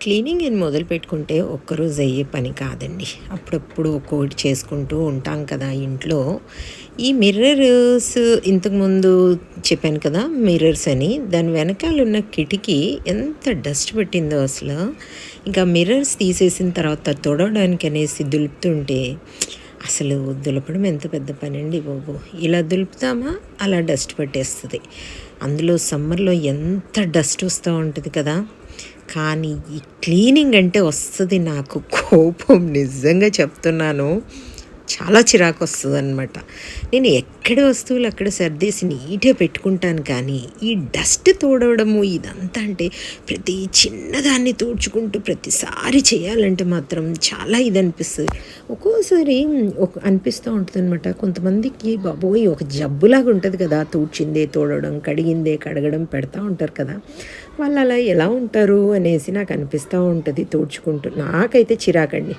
Cleaning అని మొదలుపెట్టుకుంటే ఒక్కరోజు అయ్యే పని కాదండి. అప్పుడప్పుడు ఒక్కోటి చేసుకుంటూ ఉంటాం కదా ఇంట్లో. ఈ మిర్రర్స్ ఇంతకుముందు చెప్పాను కదా! మిర్రర్స్ అని. దాని వెనకాలున్న కిటికీ ఎంత డస్ట్ పట్టిందో అసల. ఇంకా మిర్రర్స్ తీసేసిన తర్వాత తుడవడానికనేసి దులుపుతుంటే అసలు దులపడం ఎంత పెద్ద పనండి బాబు. ఇలా దులుపుతామా అలా డస్ట్ పట్టేస్తది. అందులో సమ్మర్‌లో ఎంత డస్ట్ వస్తా ఉంటది కదా! కానీ ఈ క్లీనింగ్ అంటే వస్తది నాకు కోపం, నిజంగా చెప్తున్నాను. చాలా చిరాకొస్తదనమాట. నేను ఎక్కడి వస్తువులు అక్కడ సర్దేసి నీట్‌గా పెట్టుకుంటాను కానీ, ఈ డస్ట్ తుడవడము ఇదంతా అంటే ప్రతి చిన్నదాన్ని తుడుచుకుంటూ ప్రతిసారి చేయాలంటే మాత్రం చాలా ఇదనిపిస్తది. ఒక్కోసారి అనిపిస్తూ ఉంటదనమాట. కొంతమందికి బాబోయ్! ఒక జబ్బులాగా ఉంటది కదా! తుడిచిందే తుడవడం, కడిగిందే కడగడం పెడతా ఉంటారు కదా! వాళ్ళలా ఎలా ఉంటారు అనేసి నాకు అనిపిస్తూ ఉంటది తుడుచుకుంటూ. నాకైతే చిరాకండి.